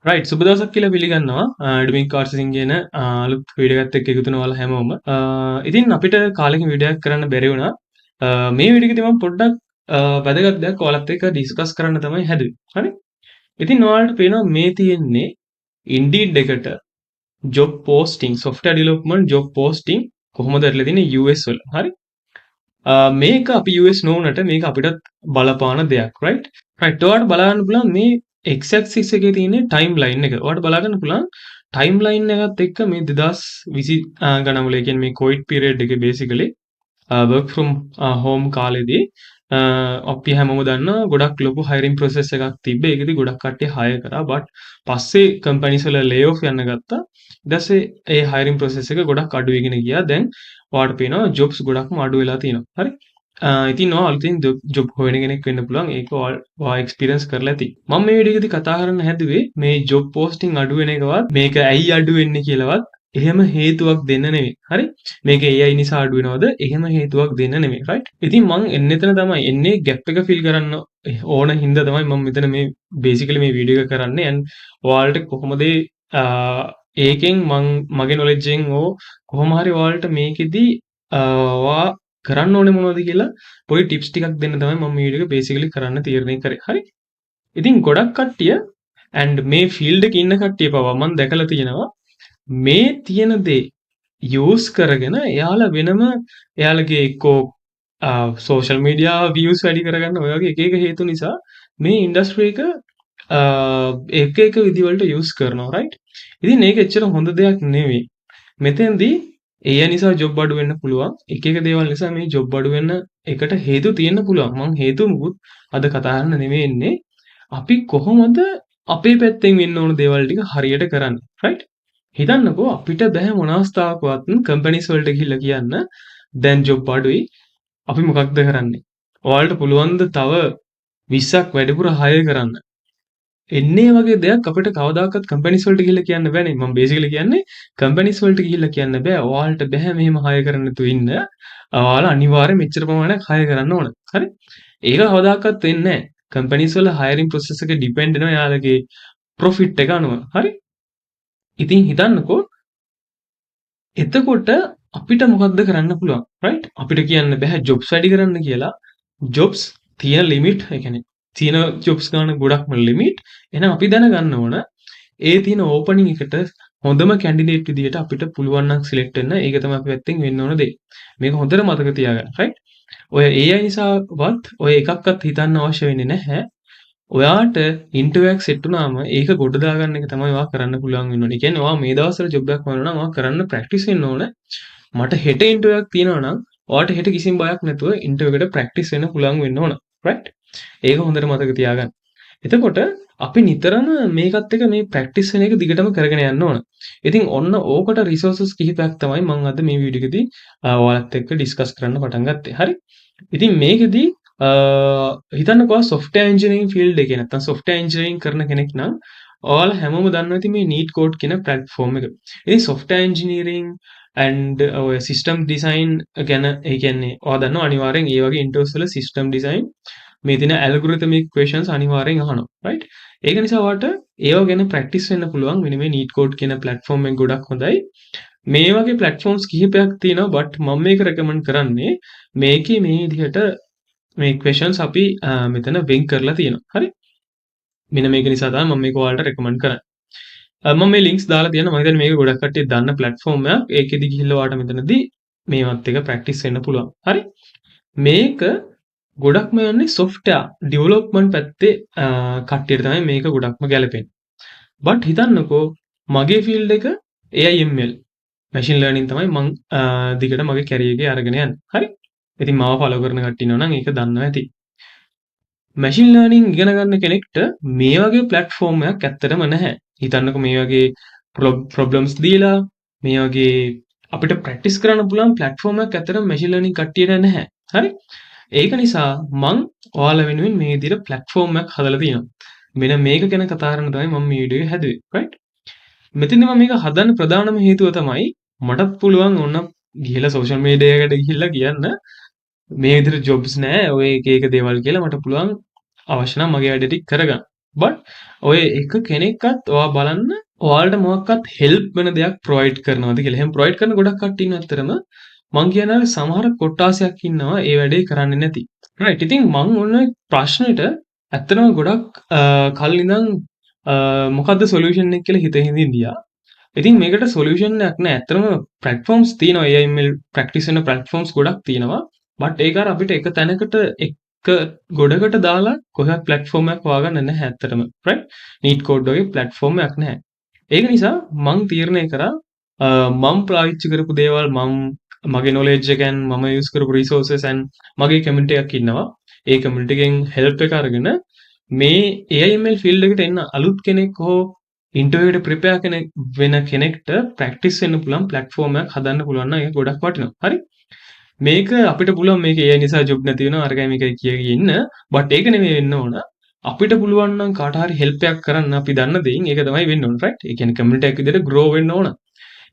Right සුබ දවසක් කියලා පිළිගන්නවා ඩොමිනික් කාර්සිං කියන අලුත් වීඩියෝ එකක් එක්ක එකතු වෙන ඔයාලා හැමෝම. ඉතින් අපිට කාලෙකින් වීඩියෝ එකක් කරන්න බැරි වුණා. මේ වීඩියෝ එකේදී මම පොඩ්ඩක් වැදගත් දෙයක් ඔයාලත් එක්ක ඩිස්කස් කරන්න තමයි හැදුවේ. හරි? ඉතින් ඔයාලට පේනවා මේ තියෙන්නේ Indeed එකට job posting software development job posting කොහොමද කරලා තියෙන්නේ US වල. හරි? මේක අපි US නොවුනට මේක අපිටත් බලපාන දෙයක්. right? right. ඔයාලට බලන්න පුළුවන් මේ x axis එකේ තියෙන ටයිම්ලයින් එක. ඔයාලට බලා ගන්න පුළුවන් ටයිම්ලයින් එකත් එක්ක මේ 2020 ගණන් වල කියන්නේ මේ කොවිඩ් පීරියඩ් එකේ බේසිකලි work from home කාලෙදී අපි හැමෝම දන්නවා ගොඩක් ලොකු hiring process එකක් තිබ්බේ. ඒකෙදි ගොඩක් කට්ටිය hire කරා. but පස්සේ companies වල lay off යන්න ගත්තා. ඊට පස්සේ ඒ hiring process එක ගොඩක් අඩු වෙගෙන ගියා. දැන් ඔයාලට පේනවා jobs ගොඩක්ම අඩු වෙලා තියෙනවා. හරි? ඉතින් ඔයා අලුතින් ජොබ් හොයන කෙනෙක් වෙන්න පුළුවන්. ඒක ඔයා එක්ස්පීරියන්ස් කරලා ඇති. මම මේ වීඩියෝ එකේදී කතා කරන්න හැදුවේ මේ ජොබ් පෝස්ටිං අඩු වෙන එකවත් මේක ඇයි අඩු වෙන්නේ කියලාවත් එහෙම හේතුවක් දෙන්න නෙවෙයි. හරි? මේක AI නිසා අඩු වෙනවද? එහෙම හේතුවක් දෙන්න නෙවෙයි. right? ඉතින් මම එන්නේ එතන තමයි. එන්නේ ગેප් එක ෆිල් කරන්න ඕන හින්දා තමයි මම මෙතන මේ බේසිකලි මේ වීඩියෝ එක කරන්නේ. and ඔයාලට කොහොමද ඒකෙන් මගේ නොලෙජ් එකෙන් කොහොම හරි ඔයාලට මේකෙදි ඔයා කරන්න ඕනේ මොනවද කියලා පොඩි ටිප්ස් ටිකක් දෙන්න තමයි මම මේ වීඩියෝ එක බේසිකලි කරන්න තීරණය කරේ. හරි? ඉතින් ගොඩක් කට්ටිය and මේ ෆීල්ඩ් එකේ ඉන්න කට්ටිය පවා මම දැකලා තියෙනවා මේ තියෙන දේ යූස් කරගෙන එයාලා වෙනම එයාලගේ එක්කෝ සෝෂල් මීඩියා views වැඩි කරගන්න ඔය වගේ එක එක හේතු නිසා මේ ඉන්ඩස්ට්‍රි එක එක විදිවලට යූස් කරනවා. right? ඉතින් මේක එච්චර හොඳ දෙයක් නෙවෙයි. මෙතෙන්දී ඒ නිසා ජොබ් අඩු වෙන්න පුළුවන්. එක එක දේවල් නිසා මේ ජොබ් අඩු වෙන්න එකට හේතු තියෙන්න පුළුවන්. මං හේතු මුකුත් අද කතා කරන්න නෙමෙයි ඉන්නේ. අපි කොහොමද අපේ පැත්තෙන් වෙන්න ඕන දේවල් ටික හරියට කරන්නේ. right? හිතන්නකෝ අපිට බෑ මොන අවස්ථාවකවත් කම්පැනිස් වලට ගිහිල්ලා කියන්න දැන් ජොබ් අඩුයි. අපි මොකක්ද කරන්නේ? ඔයාලට පුළුවන් ද තව 20ක් වැඩිපුර හයර් කරන්න? එන්නේ වගේ දෙයක් අපිට කවදාකවත් කම්පැනිස් වලට ගිහිල්ලා කියන්න බෑනේ. මම බේසිකලි කියන්නේ කම්පැනිස් වලට ගිහිල්ලා කියන්න බෑ. ඔයාලට බෑ මෙහෙම හයර් කරන්න නැතුව ඉන්න. ඔයාලා අනිවාර්යයෙන් මෙච්චර ප්‍රමාණයක් හයර් කරන්න ඕන. හරි? ඒක කවදාකවත් වෙන්නේ නැහැ. කම්පැනිස් වල හයරින් ප්‍රොසෙස් එක ඩිපෙන්ඩ් වෙනවා යාළුවගේ ප්‍රොෆිට් එක අනුව. හරි? ඉතින් හිතන්නකෝ එතකොට අපිට මොකක්ද කරන්න පුළුවන්? right? අපිට කියන්න බෑ ජොබ්ස් වැඩි කරන්න කියලා. ජොබ්ස් තියෙන ලිමිට්, ඒ කියන්නේ තියෙන ජොබ්ස් ගන්න ගොඩක්ම ලිමිට්. එහෙනම් අපි දැනගන්න ඕන ඒ තියෙන ඕපනින් එකට හොඳම කැන්ඩිඩේට් විදියට අපිට පුළුවන් නම් සිලෙක්ට් වෙන්න. ඒක තමයි අපි පැත්තෙන් වෙන්න ඕන දේ. මේක හොඳට මතක තියාගන්න. right? ඔය AI නිසාවත් ඔය එකක්වත් හිතන්න අවශ්‍ය වෙන්නේ නැහැ. ඔයාට ඉන්ටර්විව් එකක් සෙට් වුණාම ඒක ගොඩ දාගන්න එක තමයි ඔයා කරන්න පුළුවන් වෙන්නේ. ඒ කියන්නේ ඔයා මේ දවස්වල ජොබ් එකක් කරනවා නම් ඔයා කරන්න ප්‍රැක්ටිස් වෙන්න ඕන. මට හෙට ඉන්ටර්විව් එකක් තියෙනවා නම් ඔයාට හෙට කිසිම බයක් නැතුව ඉන්ටර්විව් එකට ප්‍රැක්ටිස් වෙන්න පුළුවන් වෙන්න ඕන. right? ඒක හොඳට මතක තියාගන්න. එතකොට අපි නිතරම මේකත් එක්ක මේ ප්‍රැක්ටිස් වෙන එක දිගටම කරගෙන යන්න ඕන. ඉතින් ඔන්න ඕකට රිසෝසස් කිහිපයක් තමයි මම අද මේ වීඩියෝ එකේදී ඔයාලත් එක්ක ඩිස්කස් කරන්න පටන් ගත්තේ. හරි? ඉතින් මේකෙදී හිතන්නකෝ software engineering field එකේ නැත්නම් software engineering කරන කෙනෙක් නම් ඔයාලා හැමෝම දන්නවා ඉතින් මේ NEET code කියන platform එක. ඉතින් software engineering and ඔය system design ගැන ඒ කියන්නේ ඔයා දන්නවා අනිවාර්යෙන් ඒ වගේ interviews වල system design මේ දින algorithmic questions අනිවාර්යෙන් අහනවා. right? ඒක නිසා ඔයාට ඒව ගැන practice වෙන්න පුළුවන්. මෙන්න මේ NEET code කියන platform එක ගොඩක් හොඳයි. මේ වගේ platforms කිහිපයක් තියෙනවා but මම මේක recommend කරන්නේ මේකේ මේ විදිහට මේ questions අපි මෙතන වෙන් කරලා තියෙනවා. හරි? මෙන්න මේක නිසා තමයි මම මේක ඔයාලට recommend කරන්නේ. මම මේ links දාලා තියෙනවා. මම හිතන්නේ මේක ගොඩක් කට්ටිය දන්න platform එකක්. ඒකෙදි ගිහිල්ලා ඔයාලට මෙතනදී මේවත් එක practice වෙන්න පුළුවන්. හරි? මේක ගොඩක්ම යන්නේ software development පැත්තේ කට්ටියට තමයි මේක ගොඩක්ම ගැලපෙන්නේ. but හිතන්නකෝ මගේ field එක AIML machine learning තමයි මම දිගට මගේ career එකේ අරගෙන යන්නේ. හරි? ඉතින් මාව follow කරන කට්ටිය ඉන්නවා නම් ඒක දන්නවා ඇති. machine learning ඉගෙන ගන්න කෙනෙක්ට මේ වගේ platform එකක් ඇත්තටම නැහැ. හිතන්නකෝ මේ වගේ problems දීලා මේ වගේ අපිට practice කරන්න පුළුවන් platform එකක් ඇත්තටම machine learning කට්ටියට නැහැ. හරි? ඒක නිසා මං ඔයාලා වෙනුවෙන් මේ විදිහට platform එකක් හදලා තියෙනවා. මෙන්න මේක ගැන කතා කරන්න තමයි මම මේ වීඩියෝ එක හැදුවේ. right? මෙතනදී මම මේක හදන්න ප්‍රධානම හේතුව තමයි මටත් පුළුවන් ඕන ගිහලා social media එකට ගිහිල්ලා කියන්න මේ විදිහට jobs නැහැ ඔය එක එක දේවල් කියලා මට පුළුවන් අවශ්‍ය නම් මගේ වැඩ ටික කරගන්න. but ඔය එක කෙනෙක්වත් ඔයා බලන්න ඔයාලට මොකක්වත් හෙල්ප් වෙන දෙයක් ප්‍රොවයිඩ් කරනවද කියලා. එහෙම ප්‍රොවයිඩ් කරන ගොඩක් කට්ටිය ඉන්නවා ඇත්තටම. මං කියනවා සමහර කොට්ටාසයක් ඉන්නවා ඒ වැඩේ කරන්නේ නැති. රයිට්. ඉතින් මං ඔන්න ඔය ප්‍රශ්නෙට ඇත්තටම ගොඩක් කල් ඉඳන් මොකද්ද සොලියුෂන් එක කියලා හිත හින්දින් ගියා. ඉතින් මේකට සොලියුෂන් එකක් නෑ. ඇත්තටම ප්ලැට්ෆෝම්ස් තියෙනවා. AIML ප්‍රැක්ටිස් වෙන ප්ලැට්ෆෝම්ස් ගොඩක් තියෙනවා. බට් ඒක අර අපිට එක තැනකට එක ගොඩකට දාලා කොහෙවත් ප්ලැට්ෆෝම් එකක් හොයාගන්න නැහැ ඇත්තටම. රයිට්. නීට් කෝඩ් වගේ ප්ලැට්ෆෝම් එකක් නැහැ. ඒක නිසා මං තීරණය කරා මම පාවිච්චි කරපු දේවල් මගේ නොලෙජ් එකෙන් මම යූස් කරපු රිසෝසස් and මගේ කමියුනිටි එකක් ඉන්නවා. ඒ කමියුනිටි එකෙන් හෙල්ප් එක අරගෙන මේ AIML ෆීල්ඩ් එකට එන්න අලුත් කෙනෙක් හෝ ඉන්ටර්විව් එකට ප්‍රිපෙයාර් කෙනෙක් වෙන කෙනෙක්ට ප්‍රැක්ටිස් වෙන්න පුළුවන් ප්ලැට්ෆෝම් එකක් හදන්න පුළුවන් නම් ඒක ගොඩක් වටිනවා. හරි. මේක අපිට පුළුවන් මේක AI නිසා ජොබ් නැති වෙනවා අරගයි මේකයි කිය ඉන්න. බට් ඒක නෙමෙයි වෙන්න ඕන. අපිට පුළුවන් නම් කාට හරි හෙල්ප් එකක් කරන්න අපි දන්න දෙයින් ඒක තමයි වෙන්න ඕන. රයිට්. ඒ කියන්නේ කමියුනිටි එකක් විදිහට ග්‍රෝ වෙන්න ඕන.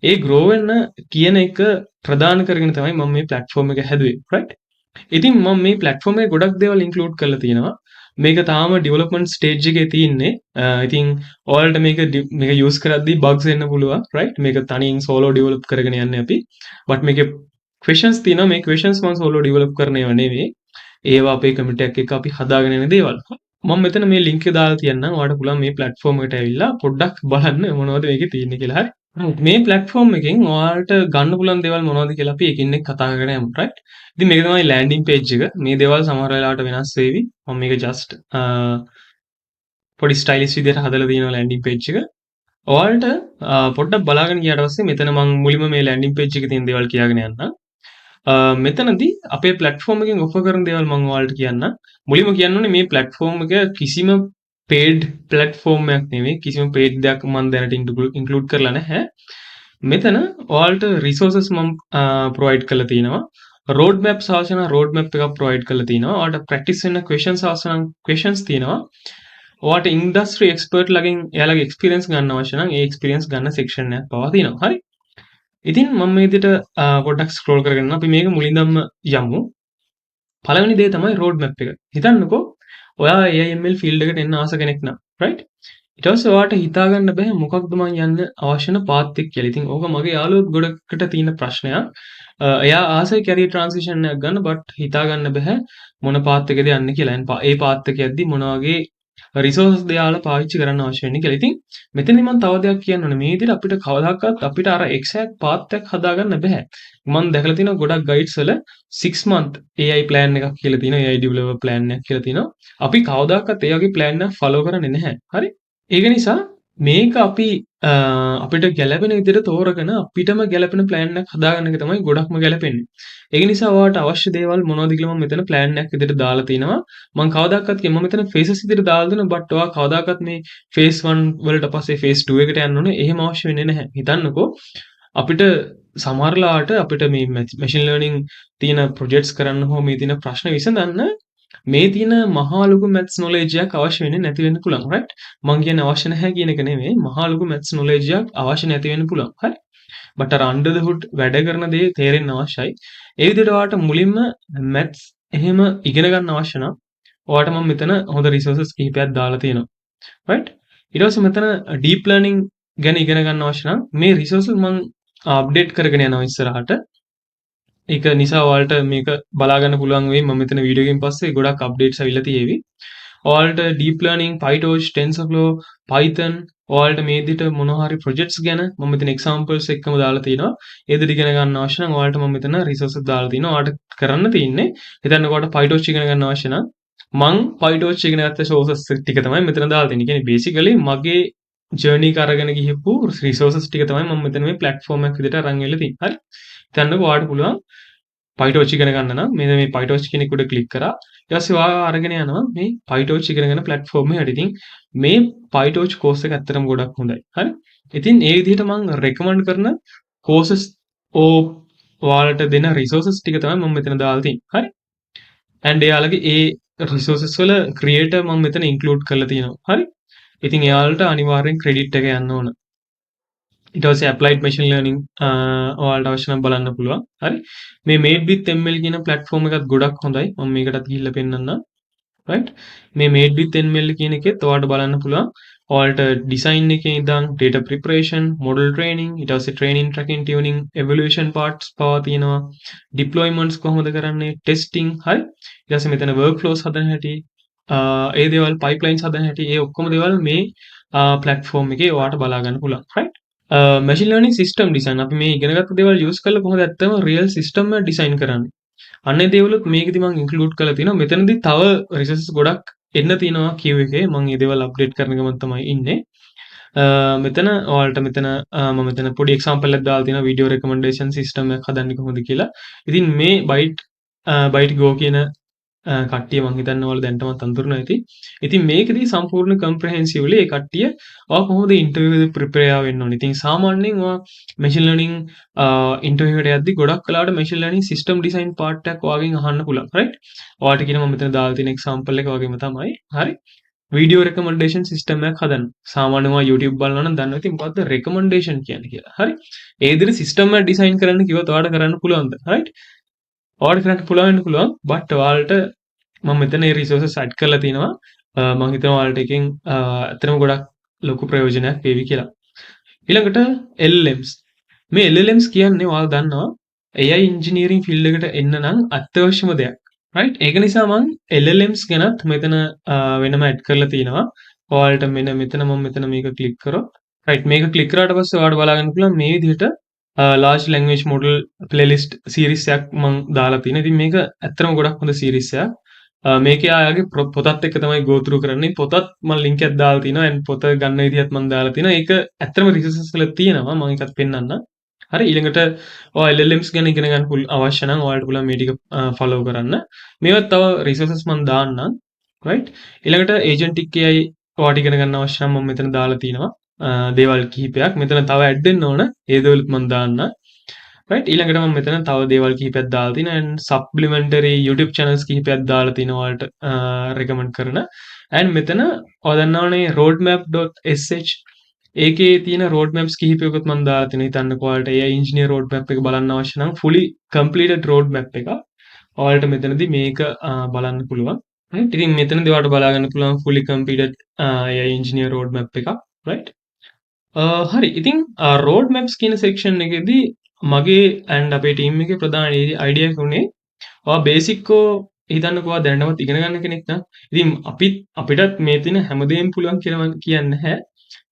ඒ ග්‍රෝ වෙන්න කියන එක ප්‍රධාන කරගෙන තමයි මම මේ ප්ලැට්ෆෝම් එක හැදුවේ. රයිට්. ඉතින් මම මේ ප්ලැට්ෆෝම් එකේ ගොඩක් දේවල් ඉන්ක්ලූඩ් කරලා තියෙනවා. මේක තාම ඩෙවලොප්මන්ට් ස්ටේජ් එකේ තියෙන්නේ. ඉතින් ඔයාලට මේක යූස් කරද්දී බග්ස් එන්න පුළුවන්. රයිට්. මේක තනියෙන් සෝලෝ ඩෙවලොප් කරගෙන යන්නේ අපි. බට් මේකේ ක්වෙස්චන්ස් තියෙනවා. මේ ක්වෙස්චන්ස් මම සෝලෝ ඩෙවලොප් කරන ඒවා නෙවෙයි. ඒවා අපේ කමියුනිටි එකක් එක්ක අපි හදාගෙන යන දේවල්. මම මෙතන මේ ලින්ක් එක දාලා තියන්නම්. ඔයාලට පුළුවන් මේ ප්ලැට්ෆෝම් එකට ඇවිල්ලා පොඩ්ඩක් බලන්න මොනවද මේකේ තියෙන්නේ කියලා. හරි. මේ ප්ලැට්ෆෝම් එකෙන් ඔයාලට ගන්න පුළුවන් දේවල් මොනවද කියලා අපි එකින් එක කතා කරගෙන යමු. රයිට්. ඉතින් මේක තමයි ලෑන්ඩින් පේජ් එක. මේ දේවල් සමහර වෙලාවට වෙනස් වෙවි. මම මේක ජස්ට් පොඩි ස්ටයිලිෂ් විදිහට හදලා තියෙනවා ලෑන්ඩින් පේජ් එක. ඔයාලට පොඩ්ඩක් බලාගෙන ගියාට පස්සේ මෙතන මම මුලින්ම මේ ලෑන්ඩින් පේජ් එකේ තියෙන දේවල් කියාගෙන යන්නම්. මෙතනදී අපේ ප්ලැට්ෆෝම් එකෙන් ඔෆර් කරන දේවල් මම ඔයාලට කියන්නම්. මුලින්ම කියන්න ඕනේ මේ ප්ලැට්ෆෝම් එක කිසිම පේඩ් ප්ලැට්ෆෝම් එකක් නෙවෙයි. කිසිම පේඩ් දෙයක් මම දැනට ඉන්ක්ලූඩ් කරලා නැහැ. මෙතන ඔයාලට රිසෝසස් මම ප්‍රොවයිඩ් කරලා තියෙනවා. රෝඩ් මැප්ස් අවශ්‍ය නම් රෝඩ් මැප් එකක් ප්‍රොවයිඩ් කරලා තියෙනවා. ඔයාලට ප්‍රැක්ටිස් වෙන්න ක්වෙස්චන්ස් අවශ්‍ය නම් ක්වෙස්චන්ස් තියෙනවා. ඔයාලට ඉන්ඩස්ට්‍රි එක්ස්පර්ට් ලගෙන් එයාලගේ එක්ස්පීරියන්ස් ගන්න අවශ්‍ය නම් ඒ එක්ස්පීරියන්ස් ගන්න සෙක්ෂන් එකක් පවා තියෙනවා. හරි. ඉතින් මම මේ විදිහට පොඩ්ඩක් ස්ක්‍රෝල් කරගෙන යනවා. අපි මේක මුලින්දම යමු. පළවෙනි දේ තමයි රෝඩ් මැප් එක. හිතන්නකෝ ඔයා AIML ෆීල්ඩ් එකට එන්න ආස කෙනෙක් නම් රයිට්. ඊට පස්සේ ඔයාට හිතා ගන්න බෑ මොකක්ද මං යන්න අවශ්‍ය වෙන පාත් එක කියලා. ඉතින් ඕක මගේ යාළුවෙක් ගොඩකට තියෙන ප්‍රශ්නයක්. එයා ආසයි කැරියර් ට්‍රාන්සිෂන් එකක් ගන්න බට් හිතා ගන්න බෑ මොන පාත් එකද යන්නේ කියලා. ඒ පාත් එක යද්දි මොන වගේ රිසෝසස් දෙයාලා පාවිච්චි කරන්න අවශ්‍ය වෙන්නේ කියලා. ඉතින් මෙතනදී මම තව දෙයක් කියන්න ඕනේ. මේ විදිහට අපිට කවදාකවත් අපිට අර එක්සැක්ට් පාත් එකක් හදාගන්න බෑ. මම දැකලා තියෙනවා ගොඩක් ගයිඩ්ස් වල 6 month AI plan එකක් කියලා තියෙනවා. AI developer plan එකක් කියලා තියෙනවා. අපි කවදාකවත් ඒ වගේ plan එකක් follow කරන්නේ නැහැ. හරි? ඒක නිසා මේක අපි අපිට ගැළපෙන විදිහට තෝරගෙන අපිටම ගැළපෙන plan එකක් හදාගන්න එක තමයි ගොඩක්ම ගැළපෙන්නේ. ඒක නිසා ඔයාලට අවශ්‍ය දේවල් මොනවද කියලා මම මෙතන plan එකක් විදිහට දාලා තිනවා. මම කවදාකවත් මම මෙතන phases විදිහට දාලා දෙනවා. බට් ඔයා කවදාකවත් මේ phase 1 වලට පස්සේ phase 2 එකට යන්න ඕනේ. එහෙම අවශ්‍ය වෙන්නේ නැහැ. හිතන්නකෝ අපිට සමහරලාට අපිට මේ machine learning තියෙන projects කරන්න හෝ මේ තියෙන ප්‍රශ්න විසඳන්න මේ තියෙන මහා ලොකු maths knowledge එකක් අවශ්‍ය වෙන්නේ නැති වෙන්න පුළුවන්. right? මම කියන්නේ අවශ්‍ය නැහැ කියන එක නෙමෙයි. මහා ලොකු maths knowledge එකක් අවශ්‍ය නැති වෙන්න පුළුවන්. හරි? බට අර under the hood වැඩ කරන දේ තේරෙන්න අවශ්‍යයි. ඒ විදිහට ඔයාලට මුලින්ම maths එහෙම ඉගෙන ගන්න අවශ්‍ය නම් ඔයාලට මම මෙතන හොඳ resources කිහිපයක් දාලා තියෙනවා. right? ඊට පස්සේ මෙතන deep learning ගැන ඉගෙන ගන්න අවශ්‍ය නම් මේ resources මම අප්ඩේට් කරගෙන යනවා ඉස්සරහට. ඒක නිසා ඔයාලට මේක බලා ගන්න පුළුවන් වෙයි. මම මෙතන වීඩියෝ එකෙන් පස්සේ ගොඩක් අප්ඩේට්ස් අවිල්ලා තියෙවි. ඔයාලට deep learning, PyTorch, TensorFlow, Python ඔයාලට මේ විදිහට මොනවා හරි projects ගැන මම මෙතන examples එක්කම දාලා තිනවා. ඒ විදිහට ඉගෙන ගන්න අවශ්‍ය නම් ඔයාලට මම මෙතන resources දාලා තිනවා. ඔයාලට කරන්න තියෙන්නේ හිතන්නකෝ ඔයාලට PyTorch ඉගෙන ගන්න අවශ්‍ය නම් මං PyTorch ඉගෙන ගත්ත sources ටික තමයි මෙතන දාලා තියෙන්නේ. කියන්නේ basically මගේ journey එක අරගෙන ගිහපු resources ටික තමයි මම මෙතන මේ platform එකක් විදිහට අරන් වෙලා තියෙන්නේ. හරි? හිතන්නකෝ ඔයාලට පුළුවන් PyTorch ඉගෙන ගන්න නම් මේ PyTorch කියන එක උඩ ක්ලික් කරා. ඊට පස්සේ ඔයා අරගෙන යනවා මේ PyTorch ඉගෙන ගන්න platform එකට. ඉතින් මේ PyTorch course එක ඇත්තටම ගොඩක් හොඳයි. හරි? ඉතින් ඒ විදිහට මම recommend කරන courses ඔයාලට දෙන resources ටික තමයි මම මෙතන දාලා තියෙන්නේ. හරි? and එයාලගේ ඒ resources වල creator මම මෙතන include කරලා තියෙනවා. හරි? ඉතින් එයාලට අනිවාර්යෙන් credit එක යන්න ඕන. ඊට පස්සේ applied machine learning ඔයාලට අවශ්‍ය නම් බලන්න පුළුවන්. හරි? මේ made with ML කියන platform එකත් ගොඩක් හොඳයි. මම මේකටත් ගිහිල්ලා පෙන්නන්නම්. right? මේ made with ML කියන එකෙත් ඔයාලට බලන්න පුළුවන්. ඔයාලට ඩිසයින් එකේ ඉඳන් data preparation, model training, ඊට පස්සේ training, tracking, tuning, evaluation parts පවා තියෙනවා. deployments කොහොමද කරන්නේ, testing හරි. ඊට පස්සේ මෙතන workflows හදන හැටි, ඒ දේවල් pipelines හදන හැටි, ඒ ඔක්කොම දේවල් මේ platform එකේ ඔයාලට බලා ගන්න පුළුවන්. right? Machine learning system design අපි මේ ඉගෙනගත්තු දේවල් යූස් කරලා කොහොමද ඇත්තම රියල් සිස්ටම් එක ඩිසයින් කරන්නේ. අන්නේ දේවලුත් මේකෙදි මම ඉන්ක්ලූඩ් කරලා තියෙනවා. මෙතනදී තව රිසෝසස් ගොඩක් එන්න තියෙනවා queue එකේ. මම මේ දේවල් අප්ඩේට් කරන ගමන් තමයි ඉන්නේ. මෙතන ඔයාලට මෙතන මම මෙතන පොඩි එක්සැම්පල් එකක් දාලා තියෙනවා වීඩියෝ රෙකමෙන්ඩේෂන් සිස්ටම් එකක් හදන්නේ කොහොමද කියලා. ඉතින් මේ බයිට් ගෝ කියන කට්ටිය මං හිතන්නේ ඔයාලා දැන්ටමත් අඳුරනවා ඇති. ඉතින් මේකෙදී සම්පූර්ණ කම්ප්‍රහෙන්සිව්ලි ඒ කට්ටිය ඔයා කොහොමද ඉන්ටර්වියු එකට ප්‍රිපෙයාර් වෙන්න ඕනේ. ඉතින් සාමාන්‍යයෙන් ඔයා මැෂින් ලර්නින් ඉන්ටර්වියු එකට යද්දි ගොඩක් වෙලාවට machine learning system design part එකක් ඔයාගෙන් අහන්න පුළුවන්. රයිට්? ඔයාලට කියන මම මෙතන දාලා තියෙන එක්සැම්පල් එක වගේම තමයි. හරි? වීඩියෝ රෙකමෙන්ඩේෂන් සිස්ටම් එකක් හදන්න. සාමාන්‍යයෙන් ඔයා YouTube බලනවා නම් දන්නවා ඉතින් මොකද්ද රෙකමෙන්ඩේෂන් කියන්නේ කියලා. හරි? ඒ විදිහට සිස්ටම් එක ඩිසයින් කරන්න කිව්වොත් ඔයාලට කරන්න පුළුවන්ද? රයිට්? ඔයාලට කරන්න පුළුවන් බට් ඔයාලට මම මෙතන ඒ රිසෝසස් ඇඩ් කරලා තිනවා. මම හිතනවා ඔයාලට එකෙන් ඇත්තටම ගොඩක් ලොකු ප්‍රයෝජනයක් වේවි කියලා. ඊළඟට LLMs. මේ LLMs කියන්නේ ඔයාලා දන්නවා AI engineering field එකට එන්න නම් අත්‍යවශ්‍යම දෙයක්. right? ඒක නිසා මම LLMs ගැනත් මෙතන වෙනම ඇඩ් කරලා තිනවා. ඔයාලට මෙතන මම මෙතන මේක ක්ලික් කරොත් right මේක ක්ලික් කරාට පස්සේ ඔයාලට බලා ගන්න පුළුවන් මේ විදිහට large language model playlist series එකක් මම දාලා තියෙනවා. ඉතින් මේක ඇත්තටම ගොඩක් හොඳ series එකක්. මේකේ ආයගේ පොතත් එක්ක තමයි go through කරන්නේ. පොතත් මම link එකක් දාලා තිනවා. and පොත ගන්න විදිහත් මම දාලා තිනවා. ඒක ඇත්තටම resources වල තියෙනවා. මම ඒකත් පෙන්නන්නම්. හරි ඊළඟට ඔයා LLMs ගැන ඉගෙන ගන්න අවශ්‍ය නම් ඔයාලට පුළුවන් මේ ටික follow කරන්න. මේවත් තව resources මම දාන්නම්. right? ඊළඟට agentic AI ඔයාලට ඉගෙන ගන්න අවශ්‍ය නම් මම මෙතන දාලා තිනවා. දේවල් කිහිපයක්. මෙතන තව add වෙන්න ඕන. ඒ දේවලුත් මම දාන්නම්. right ඊළඟට මම මෙතන තව දේවල් කිහිපයක් දාලා තිනවා and supplementary YouTube channels කිහිපයක් දාලා තිනවා ඔයාලට recommend කරන and මෙතන ඔයා දන්නවනේ roadmap.sh ඒකේ තියෙන roadmaps කිහිපයකුත් මම දාලා තිනවා හිතන්නකෝ ඔයාලට AI engineer roadmap එක බලන්න අවශ්‍ය නම් fully completed roadmap එක ඔයාලට මෙතනදී මේක බලන්න පුළුවන් right ඉතින් මෙතනදී ඔයාලට බලා ගන්න පුළුවන් fully completed AI engineer roadmap එක right හරි ඉතින් roadmaps කියන section එකේදී මගේ and අපේ ටීම් එකේ ප්‍රධාන අයිඩියා එක උනේ ඔයා බේසික් කෝ හිතන්නකෝ ඔයා දැනටමත් ඉගෙන ගන්න කෙනෙක් නම් ඉතින් අපිටත් මේ තියෙන හැමදේම පුළුවන් කියලා මම කියන්නේ නැහැ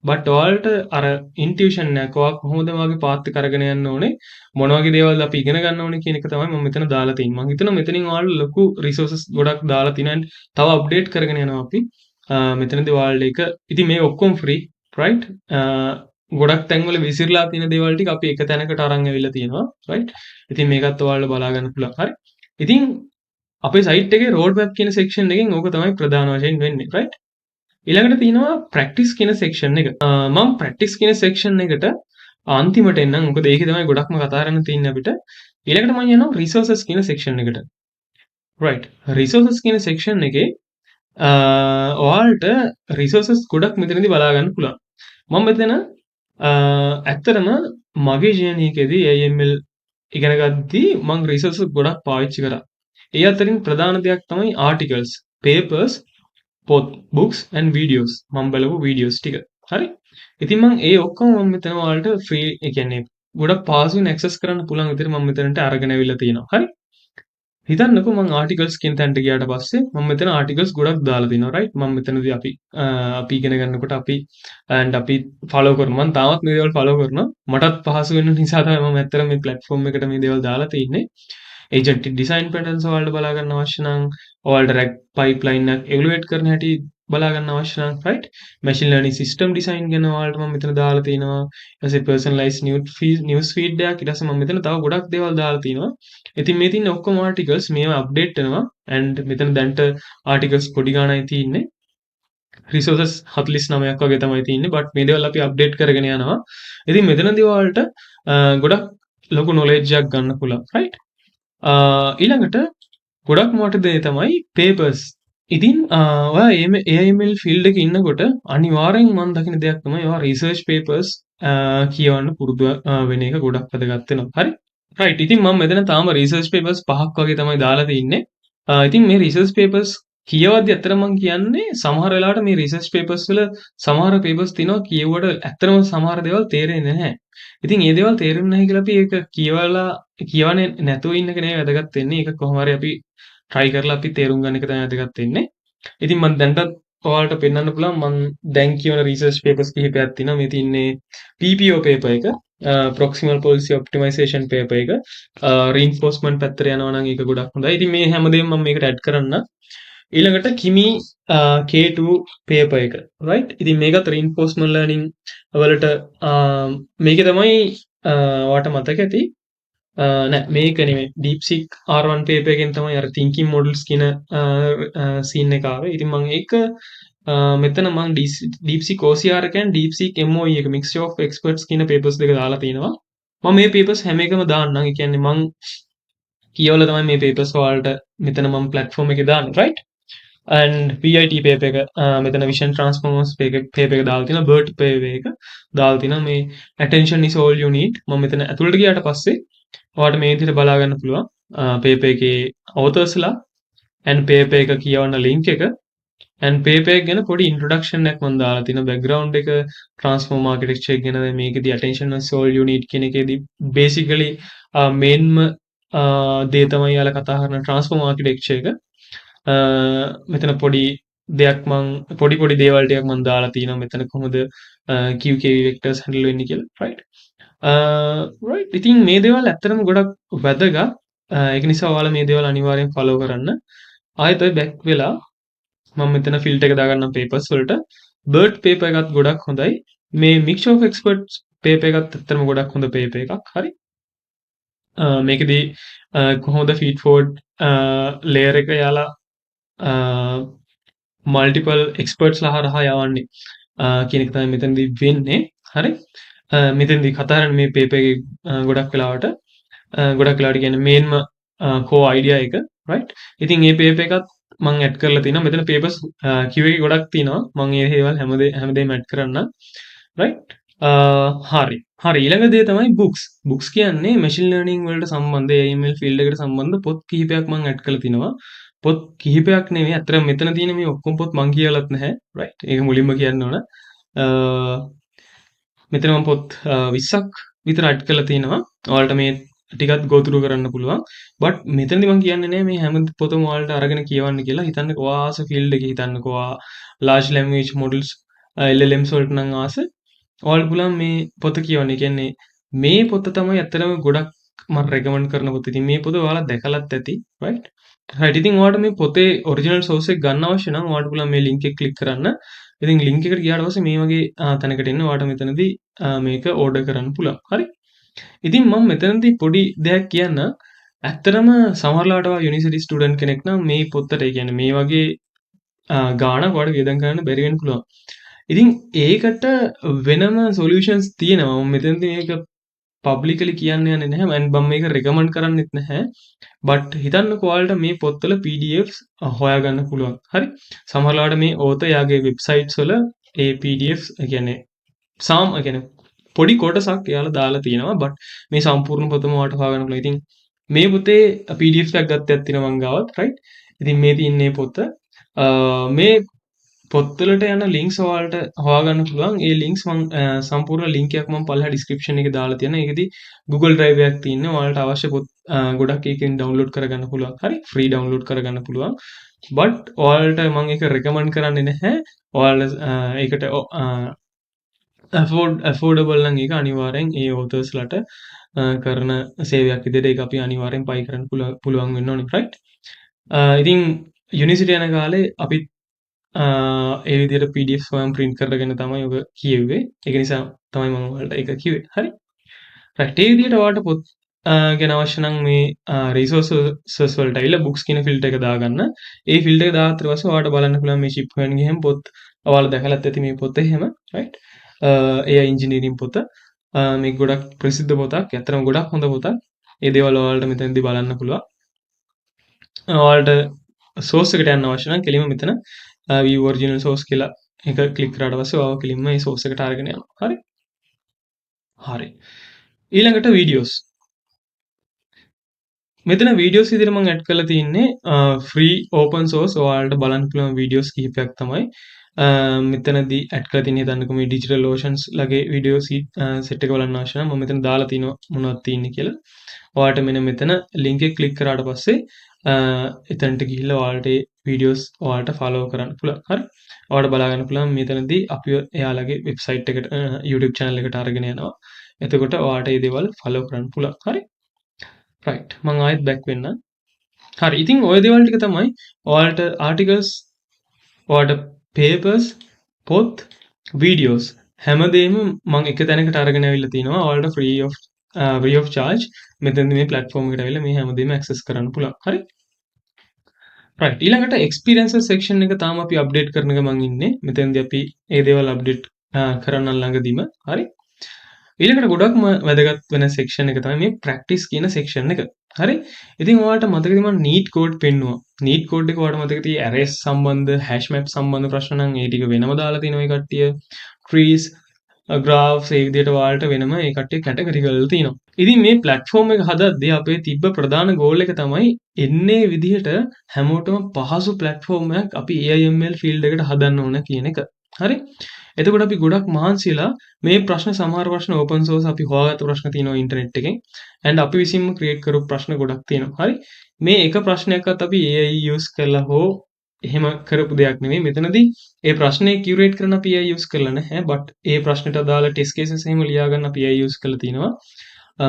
බට් ඔයාලට අර ඉන්ටියුෂන් එකක් ඔයා කොහොමද වගේ පාත් එක අරගෙන යන්න ඕනේ මොන වගේ දේවල්ද අපි ඉගෙන ගන්න ඕනේ කියන එක තමයි මම මෙතන දාලා තියෙන්නේ මම හිතනවා මෙතනින් ඔයාලට ලොකු රිසෝසස් ගොඩක් දාලා තියෙනවා තව අප්ඩේට් කරගෙන යනවා අපි මෙතනදී ඔයාලට ඒක ඉතින් මේ ඔක්කොම ෆ්‍රී right ගොඩක් තැන්වල විසිරලා තියෙන දේවල් ටික අපි එක තැනකට අරන් ඇවිල්ලා තියෙනවා right ඉතින් මේකත් ඔයාලට බලා ගන්න පුළුවන් හරි ඉතින් අපේ සයිට් එකේ road map කියන section එකෙන් ඕක තමයි ප්‍රධාන වශයෙන් වෙන්නේ right ඊළඟට තියෙනවා practice කියන section එක මම practice කියන section එකට අන්තිමට එන්නම් මොකද ඒකේ තමයි ගොඩක්ම කතා කරන්න තියෙන්නේ අපිට ඊළඟට මම යනවා resources කියන section එකට right resources කියන section එකේ ඔයාලට resources ගොඩක් මෙතනදී බලා ගන්න පුළුවන් මම මෙතන ඇත්තටම මගේ ජර්නි එකේදී AML ඉගෙන ගද්දී මම resources ගොඩක් පාවිච්චි කරා. ඒ අතරින් ප්‍රධාන දෙයක් තමයි articles, papers, books and videos. මම බලපු videos ටික. හරි? ඉතින් මම ඒ ඔක්කොම මම මෙතන ඔයාලට free ඒ කියන්නේ ගොඩක් පාසුවෙන් access කරන්න පුළුවන් විදිහට මම මෙතනට අරගෙන අවිල්ලා තියෙනවා. හරි? හිතන්නකෝ මම ආටිකල්ස් කියන තැනට ගියාට පස්සේ මම මෙතන ආටිකල්ස් ගොඩක් දාලා තිනවා රයිට් මම මෙතනදී අපි ඉගෙන ගන්නකොට අපි ෆලෝ කරනවා මම තාමත් මේ දේවල් ෆලෝ කරනවා මටත් පහසු වෙන නිසා තමයි මම ඇත්තට මේ platform එකට මේ දේවල් දාලා තින්නේ agentic design patterns ඔයාලට බලා ගන්න අවශ්‍ය නම් ඔයාලට rack pipeline එක evaluate කරන හැටි බලා ගන්න අවශ්‍ය නම් right machine learning system design ගැන ඔයාලට මම මෙතන දාලා තිනවා ඊට පස්සේ personalized news feed එකක් ඊට පස්සේ මම මෙතන තව ගොඩක් දේවල් දාලා තිනවා ඉතින් මේ තියෙන ඔක්කොම ආටිකල්ස් මේවා අප්ඩේට් වෙනවා and මෙතන දැන්ට ආටිකල්ස් පොඩි ගාණයි තියෙන්නේ රිසෝසස් 49ක් වගේ තමයි තියෙන්නේ බට් මේ දේවල් අපි අප්ඩේට් කරගෙන යනවා ඉතින් මෙතනදී ඔයාලට ගොඩක් ලොකු knowledge එකක් ගන්න පුළුවන් right ඊළඟට ගොඩක් මොකට දේ තමයි papers ඉතින් ඔයා AML field එකේ ඉන්නකොට අනිවාර්යෙන් මම දකින දෙයක් තමයි ඔයා research papers කියවන්න පුරුදු වෙන එක ගොඩක් වැදගත් වෙනවා හරි right ඉතින් මම මෙතන තාම research papers 5ක් වගේ තමයි දාලා තින්නේ ඉතින් මේ research papers කියවද්දි ඇත්තටම මම කියන්නේ සමහර වෙලාවට මේ රිසර්ච් පේපර්ස් වල සමහර පේපර්ස් තියෙනවා කියවුවට ඇත්තටම සමහර දේවල් තේරෙන්නේ නැහැ. ඉතින් ඒ දේවල් තේරුම් නැහැ කියලා අපි ඒක කියවලා කියවන්නේ නැතුව ඉන්න එක නෙවෙයි වැදගත් වෙන්නේ. ඒක කොහොම හරි අපි try කරලා අපි තේරුම් ගන්න එක තමයි වැදගත් වෙන්නේ. ඉතින් මම දැන්ටත් ඔයාලට පෙන්වන්න පුළුවන් මම දැන් කියවන රිසර්ච් පේපර්ස් කිහිපයක් තියෙනවා. මේ තින්නේ PPO පේපර් එක, proximal policy optimization පේපර් එක, reinforcement පැත්තට යනවා නම් ඒක ගොඩක් හොඳයි. ඉතින් මේ හැමදේම මම මේකට add කරන්න. ඊළඟට කිමි K2 පේපර් එක right. ඉතින් මේකත් reinforcement learning වලට මේකේ තමයි ඔයාලට මතක ඇති නෑ මේක නෙමෙයි DeepSeek R1 පේපර් එකෙන් තමයි අර thinking models කියන සීන් එක ආවේ. ඉතින් මම ඒක මෙතන මම DeepSeek OCR එක and DeepSeek MOE එක mixture of experts කියන papers දෙක දාලා තිනවා. මම මේ papers හැම එකම දාන්නම්. ඒ කියන්නේ මම කියවලා තමයි මේ papers ඔයාලට මෙතන මම platform එකේ දාන්නේ right. and PIT paper එක මෙතන vision transformers paper එක දාලා තිනවා. BERT paper එක දාලා තිනවා. මේ attention is all you need. මම මෙතන ඇතුළට ගියාට පස්සේ ඔයාලට මේ විදිහට බලා ගන්න පුළුවන් paper එකේ authors ලා and paper එක කියවන link එක and paper එක ගැන පොඩි introduction එකක් මම දාලා තිනවා. background එක transform architecture එක ගැන මේකෙදි attention is all you need කියන එකේදී basically mainම දේ තමයි යාලා කතා කරන transform architecture එක. මෙතන පොඩි දෙයක් මං පොඩි දේවල් ටිකක් මං දාලා තියෙනවා මෙතන කොහොමද QKV vectors handle වෙන්නේ කියලා right. right. ඉතින් මේ දේවල් ඇත්තටම ගොඩක් වැදගත්. ඒක නිසා ඔයාලා මේ දේවල් අනිවාර්යෙන් follow කරන්න. ආයෙත් ඔය back වෙලා මම මෙතන filter එක දාගන්නම් papers වලට. BERT paper එකත් ගොඩක් හොඳයි. මේ mixture of experts paper එකත් ඇත්තටම ගොඩක් හොඳ paper එකක්. හරි. මේකෙදී කොහොමද feed forward layer එක යාලා මල්ටිපල් එක්ස්පර්ට්ස්ලා හරහා යවන්නේ කියන එක තමයි මෙතනදී වෙන්නේ. හරි. මෙතනදී කතා කරන්නේ මේ පේපර් එකේ ගොඩක් වෙලාවට කියන්නේ මේන්ම කෝ අයිඩියා එක right. ඉතින් මේ පේපර් එකත් මම ඇඩ් කරලා තිනවා. මෙතන පේපර්ස් QA එකේ ගොඩක් තියෙනවා. මම ඒ හේවල් හැමදේම ඇඩ් කරන්නම් right. හරි. ඊළඟ දේ තමයි books. books කියන්නේ machine learning වලට සම්බන්ධ AML field එකට සම්බන්ධ පොත් කිහිපයක් මම ඇඩ් කරලා තිනවා. පොත් කිහිපයක් නෙමෙයි අතර මෙතන තියෙන මේ ඔක්කොම පොත් මං කියලාත් නැහැ right. ඒක මුලින්ම කියන්න ඕන. මෙතන මම පොත් 20ක් විතර ඇඩ් කරලා තිනවා. ඔයාලට මේ ටිකත් go through කරන්න පුළුවන්. but මෙතනදී මම කියන්නේ නෑ මේ හැම පොතම ඔයාලට අරගෙන කියවන්න කියලා. හිතන්නකෝ ඔයාස field එකේ හිතන්නකෝ ඔයා large language models LLMs වලට නම් ආස ඔයාලට පුළුවන් මේ පොත කියවන්න. ඒ කියන්නේ මේ පොත තමයි ඇත්තටම ගොඩක් මම recommend කරන පොත. ඉතින් මේ පොත ඔයාලා දැකලත් ඇති right. right. ඉතින් ඔයාලට මේ පොතේ ඔරිජිනල් සෝස් එක ගන්න අවශ්‍ය නම් ඔයාලට පුළුවන් මේ link එක click කරන්න. ඉතින් link එකට ගියාට පස්සේ මේ වගේ තැනකට එන්න ඔයාලට මෙතනදී මේක order කරන්න පුළුවන්. හරි. ඉතින් මම මෙතනදී පොඩි දෙයක් කියන්න. ඇත්තටම සමහරලාට ඔයා යුනිවර්සිටි ස්ටුඩන්ට් කෙනෙක් නම් මේ පොතට ඒ කියන්නේ මේ වගේ ගාණක් ඔයාලට වියදම් කරන්න බැරි වෙන්න පුළුවන්. ඉතින් ඒකට වෙනම solutions තියෙනවා. මම මෙතනදී මේක publicly කියන්න යන්නේ නැහැ and මම මේක recommend කරන්නෙත් නැහැ. but හිතන්නකෝ ඔයාලට මේ පොත්වල PDFs හොයාගන්න පුළුවන්. හරි. සමහරවිට මේ author යාගේ websites වල ඒ PDFs කියන්නේ පොඩි කොටසක් එයාලා දාලා තියෙනවා. but මේ සම්පූර්ණ පොතම ඔයාලට හොයාගන්න පුළුවන්. ඉතින් මේ පොතේ PDF එකක් ගත්තයක් තියෙනවා මං ගාවත් right. ඉතින් මේ තියන්නේ පොත. මේ පොත්වලට යන ලින්ක්ස් ඔයාලට හොයාගන්න පුළුවන්. ඒ ලින්ක්ස් මම සම්පූර්ණ ලින්ක් එකක් මම පල්ලෙහා ඩිස්ක්‍රිප්ෂන් එකේ දාලා තියෙනවා. ඒකෙදි Google Drive එකක් තියෙනවා. ඔයාලට අවශ්‍ය පොත් ගොඩක් ඒකෙන් ඩවුන්ලෝඩ් කරගන්න පුළුවන්. හරි. ෆ්‍රී ඩවුන්ලෝඩ් කරගන්න පුළුවන්. but ඔයාලට මම ඒක රෙකමන්ඩ් කරන්නේ නැහැ. ඔයාලා ඒකට affordable නම් ඒක අනිවාර්යෙන් ඒ authors-ලාට කරන සේවයක් විදිහට ඒක අපි අනිවාර්යෙන් pay කරන්න පුළුවන් වෙන්න ඕනේ right. ඉතින් යුනිවර්සිටි යන කාලේ අපි ඒ විදිහට PDFs මම print කරගෙන තමයි ඔක කියෙව්වේ. ඒක නිසා තමයි මම ඔයාලට ඒක කිව්වේ. හරි. right. ඒ විදිහට ඔයාලට පොත් ගැන අවශ්‍ය නම් මේ resources වලට ඇවිල්ලා books කියන filter එක දාගන්න. ඒ filter එක දාගත්තට පස්සේ ඔයාලට බලන්න පුළුවන් මේ ship වෙන ගියම පොත් ඔයාලා දැකලත් ඇති මේ පොත එහෙම right. AI engineering පොත. මේක ගොඩක් ප්‍රසිද්ධ පොතක්. ඇත්තටම ගොඩක් හොඳ පොතක්. ඒ දේවල් ඔයාලට මෙතනදී බලන්න පුළුවන්. ඔයාලට source එකට යන්න අවශ්‍ය නම් කෙලින්ම මෙතන view original source කියලා එක ක්ලික් කරාට පස්සේ ඔයාව කෙලින්ම මේ source එකට අරගෙන යනවා. හරි. ඊළඟට videos. මෙතන වීඩියෝස් විදිහට මම ඇඩ් කරලා තියෙන්නේ ෆ්‍රී ඕපන් සෝස් ඔයාලට බලන්න පුළුවන් වීඩියෝස් කිහිපයක් තමයි මෙතනදී ඇඩ් කරලා තියෙන්නේ. හිතන්නකෝ මේ ඩිජිටල් ඕෂන්ස් ලගේ වීඩියෝ සෙට් එක බලන්න අවශ්‍ය නම් මම මෙතන දාලා තිනවා මොනවද තියෙන්නේ කියලා. ඔයාලට මෙන්න මෙතන ලින්ක් එක ක්ලික් කරාට පස්සේ එතනට ගිහිල්ලා ඔයාලට ඒ වීඩියෝස් ඔයාලට ෆලෝ කරන්න පුළුවන්. හරි. ඔයාලට බලා ගන්න පුළුවන් මෙතනදී අපිව එයාලගේ වෙබ්සයිට් එකට YouTube channel එකට අරගෙන යනවා. එතකොට ඔයාලට මේ දේවල් ෆලෝ කරන්න පුළුවන්. හරි. රයිට්. මම ආයෙත් බැක් වෙන්නම්. හරි. ඉතින් ඔය දේවල් ටික තමයි ඔයාලට ආටිකල්ස්, ඔයාලට පේපර්ස්, පොත්, වීඩියෝස් හැමදේම මම එක තැනකට අරගෙන ඇවිල්ලා තිනවා. ඔයාලට free of charge මෙතනදී මේ platform එකට ඇවිල්ලා මේ හැමදේම access කරන්න පුළුවන්. හරි. රයිට්. ඊළඟට experiences section එක තාම අපි අප්ඩේට් කරන එක මං ඉන්නේ. මෙතනදී අපි මේ දේවල් අප්ඩේට් කරන්න ළඟදීම. හරි. ඊළඟට ගොඩක්ම වැදගත් වෙන සෙක්ෂන් එක තමයි මේ ප්‍රැක්ටිස් කියන සෙක්ෂන් එක. හරි. ඉතින් ඔයාලට මතකද මම නීට් කෝඩ් පෙන්නුවා. නීට් කෝඩ් එක ඔයාලට මතක තියෙයි ඇරේස් සම්බන්ධ, හැෂ් මැප් සම්බන්ධ ප්‍රශ්න නම් ඒ ටික වෙනම දාලා තිනවා ඒ කට්ටිය. ට්‍රීස්, ග්‍රාෆ්ස් ඒ විදිහට ඔයාලට වෙනම ඒ කට්ටිය කැටගරි කරලා තිනවා. ඉතින් මේ ප්ලැට්ෆෝම් එක හදද්දී අපේ තිබ්බ ප්‍රධාන ගෝල් එක තමයි එන්නේ විදිහට හැමෝටම පහසු ප්ලැට්ෆෝම් එකක් අපි AIML ෆීල්ඩ් එකට හදන්න ඕන කියන එක. හරි. එතකොට අපි ගොඩක් මහන්සිලා මේ ප්‍රශ්න සමහර ප්‍රශ්න ඕපන් සෝස් අපි හොයාගත්ත ප්‍රශ්න තියෙනවා ඉන්ටර්නෙට් එකෙන් and අපි විසින්ම ක්‍රියේට් කරපු ප්‍රශ්න ගොඩක් තියෙනවා. හරි. මේ එක ප්‍රශ්නයක්වත් අපි AI යූස් කරලා හෝ එහෙම කරපු දෙයක් නෙමෙයි. මෙතනදී ඒ ප්‍රශ්නේ කියුරේට් කරන්න අපි AI යූස් කරලා නැහැ. but ඒ ප්‍රශ්නෙට අදාළ ටෙස්ට් කේසස් එහෙම ලියා ගන්න අපි AI යූස් කරලා තිනවා.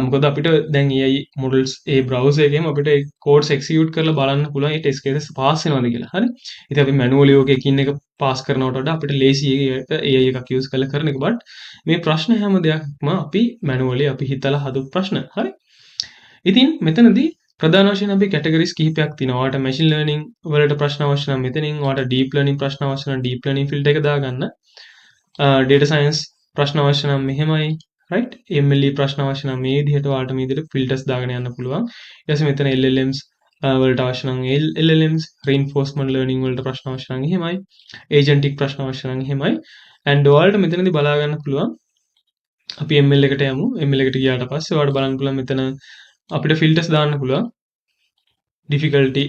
මොකද අපිට දැන් AI මොඩල්ස් ඒ බ්‍රවුසර් එකේම අපිට ඒ කෝඩ්ස් එක්සිකියුට් කරලා බලන්න පුළුවන් ඒ ටෙස්ට් කේසස් පාස් වෙනවද කියලා. හරි. ඉතින් අපි මැනුවලි ඔක එකින් එක පාස් කරනවට වඩා අපිට ලේසි AI එකක් යූස් කරලා කරන එක. බට් මේ ප්‍රශ්න හැම දෙයක්ම අපි මැනුවලි අපි හිතලා හදපු ප්‍රශ්න. හරි. ඉතින් මෙතනදී ප්‍රධාන වශයෙන් අපි කැටගරිස් කිහිපයක් තියෙනවා. ඔයාලට මැෂින් ලර්නින් වලට ප්‍රශ්න අවශ්‍ය නම් මෙතනින්, ඔයාලට ඩීප් ලර්නින් ප්‍රශ්න අවශ්‍ය නම් ඩීප් ලර්නින් ෆීල්ඩ් එක දාගන්න. ඩේටා සයන්ස් ප්‍රශ්න අවශ්‍ය නම් මෙහෙමයි. රයිට්. MLE ප්‍රශ්න අවශ්‍ය නම් මේ විදිහට ඔයාලට මේ විදිහට ෆිල්ටර්ස් දාගෙන යන්න පුළුවන්. ඊට පස්සේ මෙතන LLMs වලට අවශ්‍ය නම් LLMs, reinforcement learning වලට ප්‍රශ්න අවශ්‍ය නම් එහෙමයි. agentic ප්‍රශ්න අවශ්‍ය නම් එහෙමයි. and ඔයාලට මෙතනදී බලා ගන්න පුළුවන් අපි ML එකට යමු. ML එකට ගියාට පස්සේ ඔයාලට බලන්න පුළුවන් මෙතන අපිට ෆිල්ටර්ස් දාන්න පුළුවන්. difficulty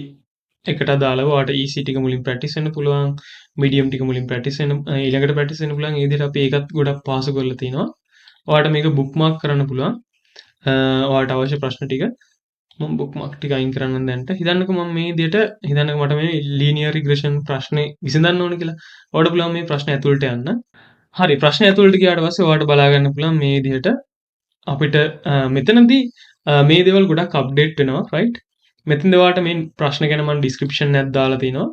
එකට අදාළව ඔයාලට EC ටික මුලින් ප්‍රැක්ටිස් වෙන්න පුළුවන්. medium ටික මුලින් ප්‍රැක්ටිස් වෙන්න ඊළඟට ප්‍රැක්ටිස් වෙන්න පුළුවන්. ඒ විදිහට අපි ඒකත් ගොඩක් පාසු කරලා තිනවා. ඔයාලට මේක බුක්මාර්ක් කරන්න පුළුවන්. ඔයාලට අවශ්‍ය ප්‍රශ්න ටික මම බුක්මාර්ක් ටික අයින් කරන්න දැන්ට. හිතන්නකෝ මම මේ විදිහට හිතන්නකෝ මට මේ linear regression ප්‍රශ්නේ විසඳන්න ඕන කියලා. ඔයාලට පුළුවන් මේ ප්‍රශ්නේ ඇතුළට යන්න. හරි. ප්‍රශ්නේ ඇතුළට ගියාට පස්සේ ඔයාලට බලා ගන්න පුළුවන් මේ විදිහට අපිට මෙතනදී මේ දේවල් ගොඩක් අප්ඩේට් වෙනවා. රයිට්. මෙතනදී ඔයාලට මේ ප්‍රශ්න ගැන මම ඩිස්ක්‍රිප්ෂන් එකක් දාලා තිනවා.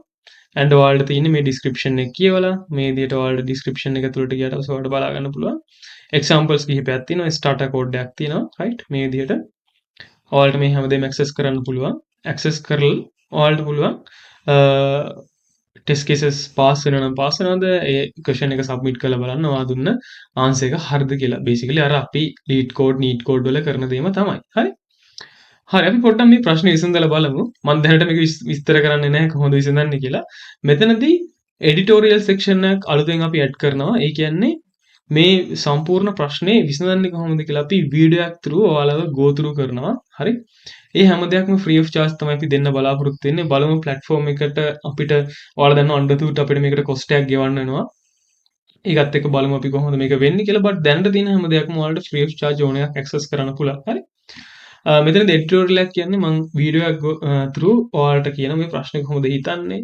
and ඔයාලට තියෙන්නේ මේ ඩිස්ක්‍රිප්ෂන් එක කියවලා මේ විදිහට ඔයාලට ඩිස්ක්‍රිප්ෂන් එක ඇතුළට ගියාට පස්සේ ඔයාලට බලා ගන්න පුළුවන්. එක්සැම්පල්ස් කිහිපයක් තියෙනවා. ස්ටාර්ටර් කෝඩ් එකක් තියෙනවා. රයිට්. මේ විදිහට ඔයාලට මේ හැමදේම ඇක්සස් කරන්න පුළුවන්. ඇක්සස් කරලා ඔයාලට පුළුවන් ටෙස්ට් කේසස් පාස් වෙනවා නම් පාස් වෙනවද ඒ ක්වෙස්චන් එක සබ්මිට් කරලා බලන්න ඔයා දුන්න ආන්සර් එක හරිද කියලා. බේසිකලි අර අපි ලීඩ් කෝඩ් නීට් කෝඩ් වල කරන දේම තමයි. හරි. හරි අපි පොඩ්ඩක් මේ ප්‍රශ්නේ විසඳලා බලමු. මම දැනට මේක විස්තර කරන්නේ නැහැ කොහොමද විසඳන්නේ කියලා. මෙතනදී එඩිටෝරියල් සෙක්ෂන් එකක් අලුතෙන් අපි ඇඩ් කරනවා. ඒ කියන්නේ මේ සම්පූර්ණ ප්‍රශ්නේ විසඳන්නේ කොහොමද කියලා අපි වීඩියෝ එකක් through ඔයාලව go through කරනවා. හරි. ඒ හැම දෙයක්ම free of charge තමයි අපි දෙන්න බලාපොරොත්තු වෙන්නේ. බලමු platform එකට අපිට ඔයාලා දන්නවා අන්ඩර්ටූට් අපිට මේකට cost එකක් ගෙවන්න වෙනවා. ඒකත් එක්ක බලමු අපි කොහොමද මේක වෙන්නේ කියලා. බට් දැනට තියෙන හැම දෙයක්ම ඔයාලට free of charge ඕන එකක් access කරන්න පුළුවන්. හරි. මෙතනදී එඩිටෝරියල් එකක් කියන්නේ මම වීඩියෝ එකක් through ඔයාලට කියන මේ ප්‍රශ්නේ කොහොමද හිතන්නේ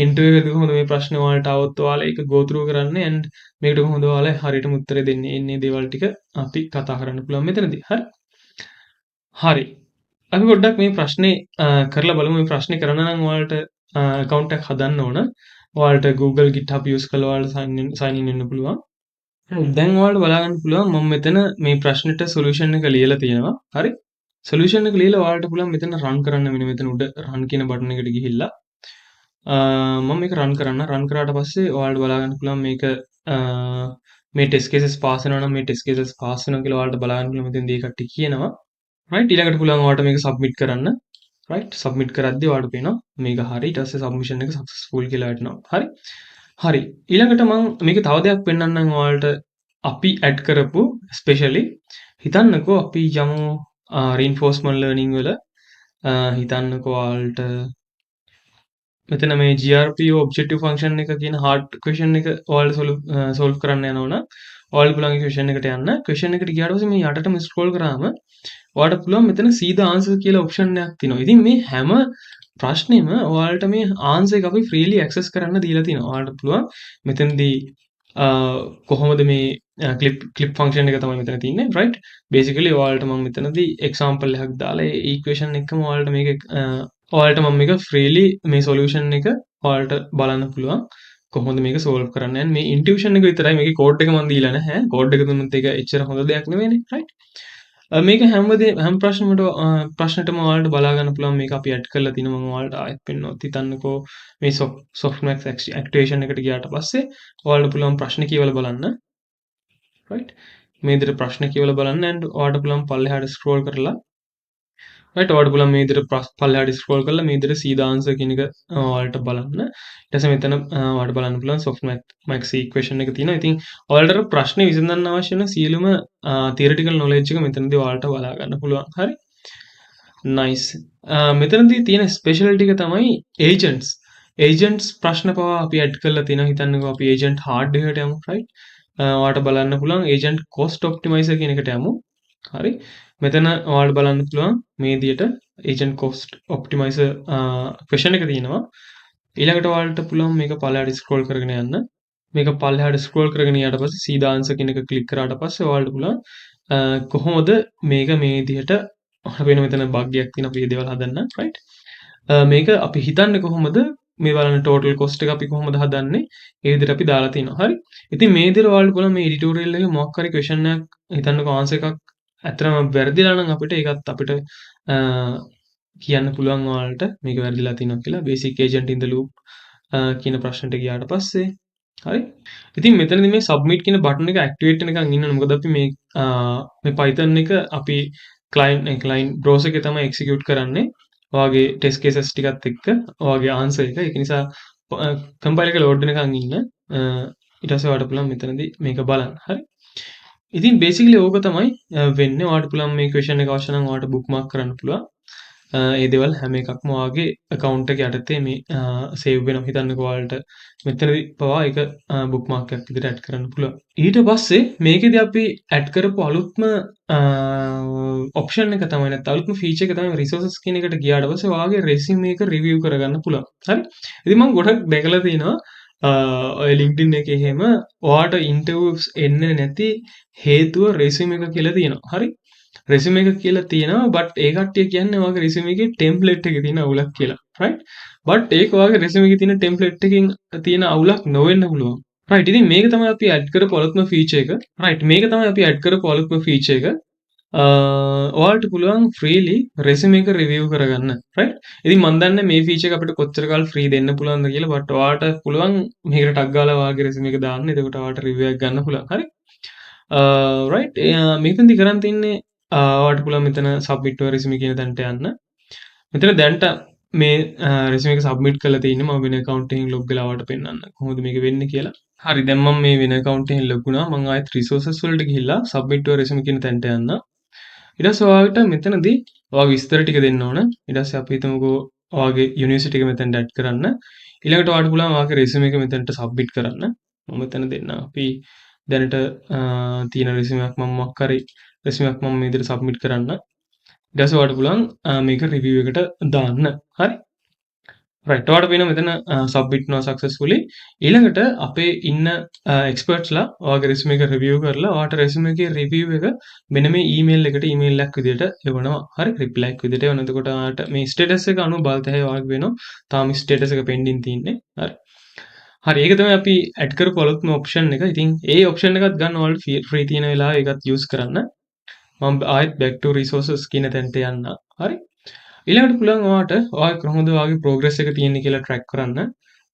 ඉන්ටර්වියු එකක කොහොමද මේ ප්‍රශ්නේ ඔයාලට આવොත් ඔයාලා ඒක go through කරන්නේ and මේකට කොහොමද ඔයාලා හරියටම උත්තර දෙන්නේ ඉන්නේ දේවල් ටික අපි කතා කරන්න පුළුවන් මෙතනදී. හරි. හරි. අපි පොඩ්ඩක් මේ ප්‍රශ්නේ කරලා බලමු. මේ ප්‍රශ්නේ කරන්න නම් ඔයාලට account එකක් හදන්න ඕන. ඔයාලට Google GitHub use කරලා ඔයාලට sign in වෙන්න පුළුවන්. දැන් ඔයාලට බලා ගන්න පුළුවන් මම මෙතන මේ ප්‍රශ්නෙට solution එක ලියලා තියෙනවා. හරි. solution එක ලියලා ඔයාලට පුළුවන් මෙතන run කරන්න මෙතන උඩ run කියන බටන් එකට ගිහිල්ලා මම මේක run කරන්න. run කරාට පස්සේ ඔයාලට බලා ගන්න පුළුවන් මේක මේ test cases pass වෙනවා නම් මේ test cases pass වෙනවා කියලා ඔයාලට බලා ගන්න පුළුවන් මෙතෙන්දී ඒ කට්ටිය කියනවා. right ඊළඟට පුළුවන් ඔයාලට මේක submit කරන්න. right submit කරද්දී ඔයාලට පේනවා මේක හරි. ඊට පස්සේ submission එක successful කියලා වැටෙනවා. හරි. හරි. ඊළඟට මම මේක තව දෙයක් පෙන්නන්නම් ඔයාලට අපි add කරපු especially හිතන්නකෝ අපි යමු reinforcement learning වල හිතන්නකෝ ඔයාලට මෙතන මේ GRPO ඔබ්ජෙක්ටිව් ෆන්ක්ෂන් එක කියන හાર્ඩ් ක්වෙස්චන් එක ඔයාලට සෝල්ව් කරන්න යනවා නම් ඔයාලට පුළුවන් ක්වෙස්චන් එකට යන්න. ක්වෙස්චන් එකට ගියාට පස්සේ මේ යටටම ස්ක්‍රෝල් කරාම ඔයාලට පුළුවන් මෙතන see the answer කියලා ඔප්ෂන් එකක් තියෙනවා. ඉතින් මේ හැම ප්‍රශ්නෙම ඔයාලට මේ ආන්සර් එක අපි ෆ්‍රීලි ඇක්සස් කරන්න දීලා තියෙනවා. ඔයාලට පුළුවන් මෙතනදී කොහොමද මේ ක්ලිප් ෆන්ක්ෂන් එක තමයි මෙතන තියෙන්නේ right. basically ඔයාලට මම මෙතනදී example එකක් දාලා ඒ equation එකම ඔයාලට මේක ඔයාලට මම මේක ෆ්‍රීලි මේ සොලියුෂන් එක ඔයාලට බලන්න පුළුවන් කොහොමද මේක සෝල්ව් කරන්න යන්නේ. මේ ඉන්ටියුෂන් එක විතරයි, මේකේ කෝඩ් එක මම දීලා නැහැ. කෝඩ් එක දුන්නොත් ඒක එච්චර හොඳ දෙයක් නෙවෙයිනේ right. මේක හැම ප්‍රශ්නෙටම ඔයාලට බලා ගන්න පුළුවන්. මේක අපි ඇඩ් කරලා තිනවා. මම ඔයාලට ආයෙත් පෙන්නනවා. හිතන්නකෝ මේ softmax activation එකට ගියාට පස්සේ ඔයාලට පුළුවන් ප්‍රශ්න කියවලා බලන්න right. මේ විදිහට ප්‍රශ්න කියවලා බලන්න and ඔයාලට පුළුවන් පල්ලෙහාට ස්ක්‍රෝල් කරලා right ඔයාලට පුළුවන් මේ විදිහට පල්ලෙහාට ස්ක්‍රෝල් කරලා මේ විදිහට see the answer කියන එක ඔයාලට බලන්න. ඊට පස්සේ මෙතන ඔයාලට බලන්න පුළුවන් softmax equation එක තියෙනවා. ඉතින් ඔයාලට ප්‍රශ්නේ විසඳන්න අවශ්‍ය වෙන සියලුම theoretical knowledge එක මෙතනදී ඔයාලට බලා ගන්න පුළුවන්. හරි. nice. මෙතනදී තියෙන specialty එක තමයි agents. agents ප්‍රශ්න පවා අපි add කරලා තියෙනවා. හිතන්නකෝ අපි agent hardware එකට යමු right. ඔයාලට බලන්න පුළුවන් agent cost optimizer කියන එකට යමු. හරි. මෙතන ඔයාලට බලන්න පුළුවන් මේ විදියට agent cost optimizer question එක තියෙනවා. ඊළඟට ඔයාලට පුළුවන් මේක පල්ලෙහාට ස්ක්‍රෝල් කරගෙන යන්න. මේක පල්ලෙහාට ස්ක්‍රෝල් කරගෙන ගියාට පස්සේ see the answer කියන එක ක්ලික් කරාට පස්සේ ඔයාලට පුළුවන් කොහොමද මේක මේ විදියට ඔයාලට වෙන මෙතන බග් එකක් තියෙන අපි මේ දේවල් හදන්න right. මේක අපි හිතන්නේ කොහොමද මේ බලන්න total cost එක අපි කොහොමද හදන්නේ ඒ විදිහට අපි දාලා තිනවා. හරි. ඉතින් මේ විදිහට ඔයාලට පුළුවන් මේ editorial එකේ මොකක් හරි question එකක් හිතන්නකෝ answer එකක් ඇත්තටම වැරදිලා නම් අපිට ඒකත් අපිට කියන්න පුළුවන් ඔයාලට මේක වැරදිලා තියෙනවා කියලා. basic agent in the loop කියන ප්‍රශ්නෙට ගියාට පස්සේ හරි. ඉතින් මෙතනදී මේ submit කියන button එක activate වෙනකන් ඉන්න ඕනේ. මොකද අපි මේ Python එක අපි client browser එකේ තමයි execute කරන්නේ. ඔයාගේ test cases ටිකත් එක්ක ඔයාගේ answer එක. ඒක නිසා compile එක load වෙනකන් ඉන්න. ඊට පස්සේ ඔයාලට පුළුවන් මෙතනදී මේක බලන්න. හරි. ඉතින් basically ඕක තමයි වෙන්නේ. ඔයාලට පුළුවන් මේ question එක අවශ්‍ය නම් ඔයාලට bookmark කරන්න පුළුවන්. ඒ දේවල් හැම එකක්ම ඔයාගේ account එක යටතේ මේ save වෙනවා. හිතන්නකෝ ඔයාලට මෙතනදී පවා ඒක bookmark එකක් විදිහට add කරන්න පුළුවන්. ඊට පස්සේ මේකෙදී අපි add කරපු අලුත්ම option එක තමයි නැත්නම් අලුත්ම feature එක තමයි resources කියන එකට ගියාට පස්සේ ඔයාගේ resume එක review කරගන්න පුළුවන්. හරි. ඉතින් මම ගොඩක් දැකලා තියෙනවා ඔය LinkedIn එකේ එහෙම ඔයාට ඉන්ටර්විව්ස් එන්නේ නැති හේතුව resume එක කියලා තියෙනවා. හරි. resume එක කියලා තියෙනවා but ඒ කට්ටිය කියන්නේ ඔයාගේ resume එකේ template එකේ තියෙන අවුලක් කියලා. right. but ඒක ඔයාගේ resume එකේ තියෙන template එකකින් තියෙන අවුලක් නොවෙන්න පුළුවන්. right. ඉතින් මේක තමයි අපි add කරපු අලුත්ම feature එක. right. මේක තමයි අපි add කරපු අලුත්ම feature එක. ඔයාලට පුළුවන් freely resume එක review කරගන්න right. ඉතින් මම දන්නේ මේ feature එක අපිට කොච්චර කාල free දෙන්න පුළුවන්ද කියලා but ඔයාලට පුළුවන් මේකට ටග් ගාලා ඔයාගේ resume එක දාන්න. එතකොට ඔයාලට review එකක් ගන්න පුළුවන්. හරි. right. මෙතනදී කරන් තින්නේ ඔයාලට පුළුවන් මෙතන submit your resume කියන තැනට යන්න. මෙතන දැන්ට මේ resume එක submit කරලා තියෙන්නේ මම වෙන account එකකින් log වෙලා ඔයාලට පෙන්නන්න කොහොමද මේක වෙන්නේ කියලා. හරි. දැන් මම මේ වෙන account එකකින් log වුණා. මම ආයෙත් resources වලට ගිහිල්ලා submit your resume කියන තැනට යන්න. ඊට පස්සේ ඔයාලට මෙතනදී ඔයාගේ විස්තර ටික දෙන්න ඕන. ඊට පස්සේ අපි හිතමුකෝ ඔයාගේ යුනිවර්සිටි එක මෙතනට ඇඩ් කරන්න. ඊළඟට ඔයාලට පුළුවන් ඔයාගේ resume එක මෙතනට submit කරන්න. මම මෙතන දෙන්නම්. අපි දැනට තියෙන resume එකක් මම මොකක් හරි resume එකක් මම මේ විදිහට submit කරන්න. ඊට පස්සේ ඔයාලට පුළුවන් මේක review එකට දාන්න. හරි. right. ඔයාලට පේනවා මෙතන submit now successfully. ඊළඟට අපේ ඉන්න experts ලා ඔයාගේ resume එක review කරලා ඔයාට resume එකේ review එක මෙන්න මේ email එකට email එකක් විදිහට එවනවා. හරි. reply එකක් විදිහට එවනවා. එතකොට ඔයාට මේ status එක අනුව බලතැහැ ඔයාගේ වෙනවා. තාම status එක pending තියෙන්නේ. හරි. හරි. ඒක තමයි අපි add කරපු අලුත්ම option එක. ඉතින් ඒ option එකත් ගන්න ඔයාලට free තියෙන වෙලාවෙ ඒකත් use කරන්න. මම ආයෙත් back to resources කියන තැනට යන්න. හරි. ඊළඟට පුළුවන් ඔයාට ඔයාගේ කොහොමද ඔයාගේ progress එක තියෙන්නේ කියලා track කරන්න.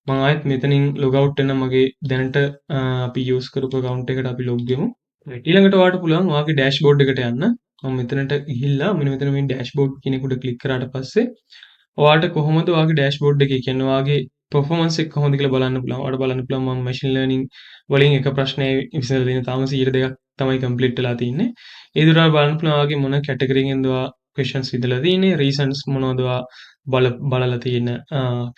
මම ආයෙත් මෙතනින් log out වෙන මගේ දැනට අපි use කරපු account එකට අපි log වෙමු. ඊළඟට ඔයාට පුළුවන් ඔයාගේ dashboard එකට යන්න. මම මෙතනට ගිහිල්ලා මෙන්න මෙතන මේ dashboard කියන එකට click කරාට පස්සේ ඔයාට කොහොමද ඔයාගේ dashboard එකේ කියන්නේ ඔයාගේ performance එක කොහොමද කියලා බලන්න පුළුවන්. ඔයාලට බලන්න පුළුවන් මම machine learning වලින් එක ප්‍රශ්නය විසඳලා දෙන තාම 102ක් තමයි complete වෙලා තියෙන්නේ. ඒ විදිහට බලන්න පුළුවන් ඔයාගේ මොන category එකෙන්ද ක්වෙස්චන්ස් විදලා තියෙන්නේ රීසන්ස් මොනවද බලලා තියෙන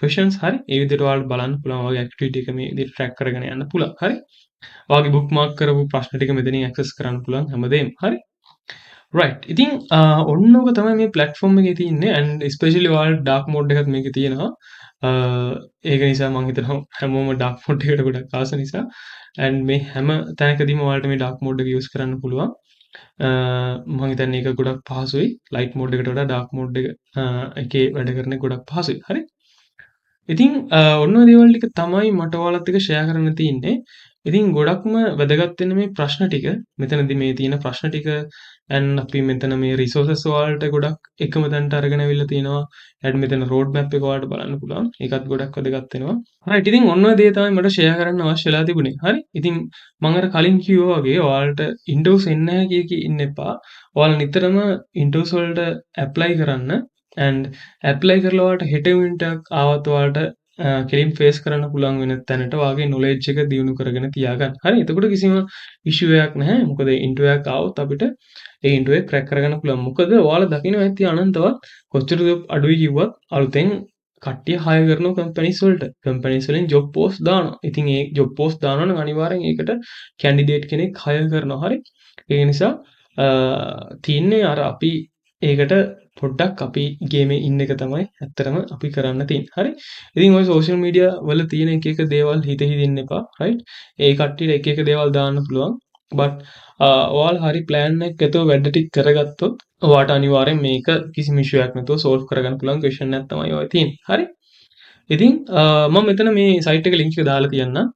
ක්වෙස්චන්ස් හරි ඒ විදිහට ඔයාලට බලන්න පුළුවන් ඔයගේ ඇක්ටිවිටි එක මේ විදිහට ට්‍රැක් කරගෙන යන්න පුළුවන් හරි ඔයාගේ බුක්මාර්ක් කරපු ප්‍රශ්න ටික මෙතනින් ඇක්සස් කරන්න පුළුවන් හැමදේම හරි රයිට් ඉතින් ඔන්න ඔක තමයි මේ ප්ලැට්ෆෝම් එකේ තියෙන්නේ and especially ඔයාලට ඩාර්ක් මෝඩ් එකක් මේකේ තියෙනවා ඒක නිසා මම හිතනවා හැමෝම ඩාර්ක් මෝඩ් එකට ගොඩක් ආස නිසා and මේ හැම තැනකදීම ඔයාලට මේ ඩාර්ක් මෝඩ් එක යූස් කරන්න පුළුවන් මම හිතන්නේ ඒක ගොඩක් පහසුයි ලයිට් මෝඩ් එකට වඩා ඩාර්ක් මෝඩ් එකේ වැඩ කරන එක ගොඩක් පහසුයි හරි ඉතින් ඔන්න ඔය දේවල් ටික තමයි මට ඔයාලත් එක්ක ෂෙයා කරන්න තියෙන්නේ ඉතින් ගොඩක්ම වැදගත් වෙන මේ ප්‍රශ්න ටික මෙතනදී මේ තියෙන ප්‍රශ්න ටික and අපි මෙතන මේ රිසෝසස් වලට ගොඩක් එකම තැනට අරගෙන අවිල්ලා තියෙනවා and මෙතන රෝඩ් මැප් එක ඔයාලට බලන්න පුළුවන් ඒකත් ගොඩක් වැදගත් වෙනවා right ඉතින් ඔන්න ඔය දේ තමයි මට ෂෙයා කරන්න අවශ්‍ය වෙලා තිබුණේ හරි ඉතින් මම අර කලින් කිව්වා වගේ ඔයාලට ඉන්ටර්ව්ස් එන්නේ නැහැ කිය කී ඉන්න එපා ඔයාලා නිතරම ඉන්ටර්ව්ස් වලට ඇප්ලයි කරන්න and ඇප්ලයි කරලා ඔයාලට හෙට ඉන්ටර්ව් ආවත් ඔයාලට කෙලින් ෆේස් කරන්න පුළුවන් වෙන තැනට වාගේ නොලෙජ් එක දියුණු කරගෙන තියාගන්න. හරි. එතකොට කිසිම ඉෂුව එකක් නැහැ. මොකද ඉන්ටර්වයුව එකක් ආවොත් අපිට ඒ ඉන්ටර්වයුව එක ක්‍රැක් කරගන්න පුළුවන්. මොකද ඔයාලා දකින්න ඇති අනන්තවත් කොච්චර අඩුයි කිව්වත් අලුතෙන් කට්ටිය හයර් කරනවා කම්පැනිස් වලට. කම්පැනිස් වලින් ජොබ් පෝස්ට් දානවා. ඉතින් ඒ ජොබ් පෝස්ට් දානවා නම් අනිවාර්යෙන් ඒකට කැන්ඩිඩේට් කෙනෙක් හයර් කරනවා. හරි. ඒ නිසා තියන්නේ අර අපි ඒකට පොඩ්ඩක් අපි ගේමේ ඉන්න එක තමයි ඇත්තටම අපි කරන්න තියෙන්නේ. හරි. ඉතින් ඔය සෝෂල් මීඩියා වල තියෙන එක එක දේවල් හිත හිතින්න එපා. රයිට්. ඒ කට්ටියට එක එක දේවල් දාන්න පුළුවන්. බට් ඔයාලා හරි ප්ලෑන් එකක් ඇතුව වැඩ ටික කරගත්තොත් ඔයාට අනිවාර්යෙන් මේක කිසිම ඉෂුව එකක් නැතුව සෝල්ව් කරගන්න පුළුවන් ක්වෙස්චන් එකක් තමයි ඔය තියෙන්නේ. හරි. ඉතින් මම මෙතන මේ සයිට් එක ලින්ක් එක දාලා තියන්නම්.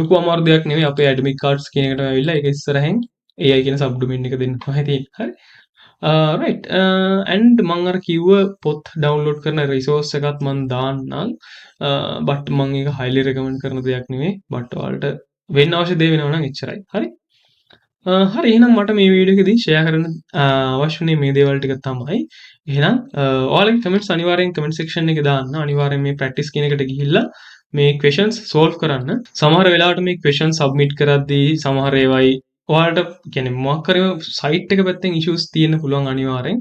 ලොකු අමාරු දෙයක් නෙවෙයි අපේ ඇඩ්මිට් කාඩ්ස් කියන එකට ඇවිල්ලා ඒක ඉස්සරහින් AI කියන සබ් ඩොමේන් එක දෙන්න තමයි තියෙන්නේ. හරි. රයිට් ඇන්ඩ් මං අර කිව්ව පොත් ඩවුන්ලෝඩ් කරන රිසෝස් එකත් මන් දාන්නම් බට් මං එක highly recommend කරන දෙයක් නෙවෙයි බට් ඔයාලට වෙන්න අවශ්‍ය දේ වෙනවා නම් එච්චරයි. හරි. හරි එහෙනම් මට මේ වීඩියෝ එකේදී ෂෙයා කරන්න අවශ්‍ය වුණේ මේ දේවල් ටික තමයි. එහෙනම් ඔයාලගේ කමෙන්ට්ස් අනිවාර්යෙන් කමෙන්ට් සෙක්ෂන් එකේ දාන්න. අනිවාර්යෙන් මේ ප්‍රැක්ටිස් කියන එකට ගිහිල්ලා මේ ක්වෙස්චන්ස් සෝල්ව් කරන්න. සමහර වෙලාවට මේ ක්වෙස්චන් සබ්මිට් කරද්දී සමහර ඒවායි ඔයාලට කියන්නේ මොකක් හරි සයිට් එක පැත්තෙන් ඉෂුස් තියෙන්න පුළුවන් අනිවාර්යෙන්.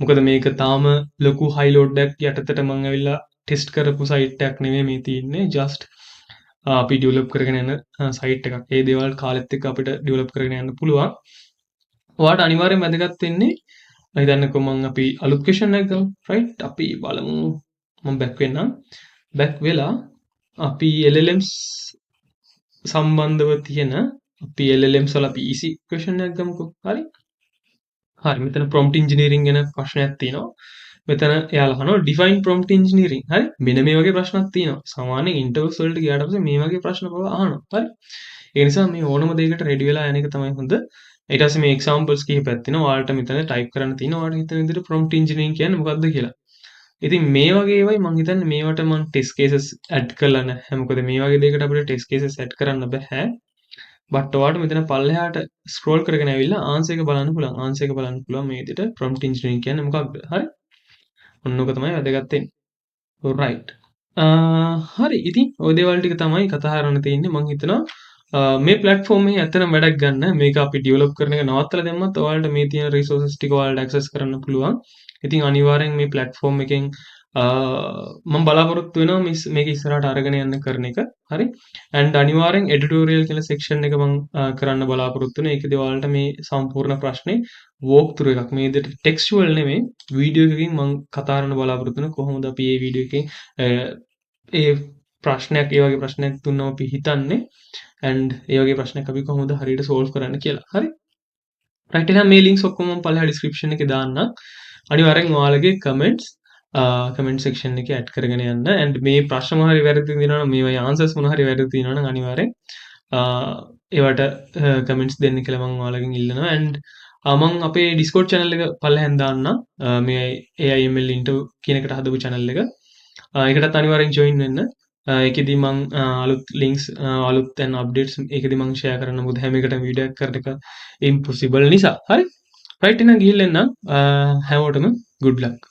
මොකද මේක තාම ලොකු හයි ලෝඩ් එකක් යටතට මම ඇවිල්ලා ටෙස්ට් කරපු සයිට් එකක් නෙමෙයි මේ තියෙන්නේ. just අපි ඩෙවලොප් කරගෙන යන සයිට් එකක්. ඒ දේවල් කාලෙත් එක්ක අපිට ඩෙවලොප් කරගෙන යන්න පුළුවන්. ඔයාලට අනිවාර්යෙන් වැදගත් වෙන්නේ මම හිතන්නකෝ මම අපි අලුත් ක්වෙස්චන් එකක් ගමු. right අපි බලමු. මම බැක් වෙන්නම්. බැක් වෙලා අපි LLMs සම්බන්ධව තියෙන අපි LLMs වල අපි easy question එකක් ගමුකෝ. හරි. හරි මෙතන prompt engineering ගැන ප්‍රශ්නයක් තියෙනවා. මෙතන එයාලා අහනවා define prompt engineering. හරි. මෙන්න මේ වගේ ප්‍රශ්නක් තියෙනවා. සාමාන්‍යයෙන් ඉන්ටර්වියුස් වලට ගියාට පස්සේ මේ වගේ ප්‍රශ්න පවා අහනවා. හරි. ඒ නිසා මේ ඕනම දෙයකට රෙඩි වෙලා යන එක තමයි හොඳ. ඊට පස්සේ මේ examples කිහිපයක් තියෙනවා. ඔයාලට මෙතන type කරන්න තියෙනවා. ඔයාලට හිතන විදිහට prompt engineering කියන්නේ මොකක්ද කියලා. ඉතින් මේ වගේ ඒවායි මම හිතන්නේ මේවට මම test cases add කරලා නැහැ. මොකද මේ වගේ දෙයකට අපිට test cases add කරන්න බෑ. බට් ඔයාලට මෙතන පල්ලෙහාට ස්ක්‍රෝල් කරගෙන ඇවිල්ලා ආන්සර් එක බලන්න පුළුවන්. ආන්සර් එක බලන්න පුළුවන් මේ විදිහට prompt engineering කියන්නේ මොකක්ද? හරි. ඔන්න ඔක තමයි වැදගත් වෙන්නේ. right. හරි. ඉතින් ওই දේවල් ටික තමයි කතා කරන්න තියෙන්නේ. මම හිතනවා මේ platform එකේ ඇත්තටම වැඩක් ගන්න. මේක අපි develop කරන එක නවත්තලා දැම්මත් ඔයාලට මේ තියෙන resources ටික ඔයාලට access කරන්න පුළුවන්. ඉතින් අනිවාර්යෙන් මේ platform එකෙන් මම බලාපොරොත්තු වෙනවා මේක ඉස්සරහට අරගෙන යන්න කරන එක. හරි. and අනිවාර්යෙන් editorial කියලා section එක මම කරන්න බලාපොරොත්තු වෙනවා. ඒකදී ඔයාලට මේ සම්පූර්ණ ප්‍රශ්නේ walk through එකක් මේ විදිහට textual නෙමෙයි වීඩියෝ එකකින් මම කතා කරන්න බලාපොරොත්තු වෙනවා. කොහොමද අපි මේ වීඩියෝ එකෙන් ඒ ප්‍රශ්නයක් ඒ වගේ ප්‍රශ්නයක් දුන්නම අපි හිතන්නේ and ඒ වගේ ප්‍රශ්නයක් අපි කොහොමද හරියට solve කරන්න කියලා. හරි. right එහෙනම් මේ links ඔක්කොම මම පල්ලෙහා description එකේ දාන්නම්. අනිවාර්යෙන් ඔයාලගේ comments කමෙන්ට් සෙක්ෂන් එකේ ඇඩ් කරගෙන යන්න and මේ ප්‍රශ්න මොන හරි වැරදි තියෙනවා නම් මේවයි ආන්සර්ස් මොන හරි වැරදි තියෙනවා නම් අනිවාර්යෙන් ඒවට කමෙන්ට්ස් දෙන්න කියලා මම ඔයාලගෙන් ඉල්ලනවා and මම අපේ Discord channel එක පල්ලෙහෙන් දාන්නම් මේ AIML interview කියන එකට හදපු channel එක. ඒකටත් අනිවාර්යෙන් join වෙන්න. ඒකෙදි මම අලුත් links අලුත් and updates ඒකෙදි මම share කරන්න මොකද හැම එකටම වීඩියෝ එකක් කරන එක impossible නිසා. හරි. right එහෙනම් ගිහින් එන්නම් හැමෝටම good luck.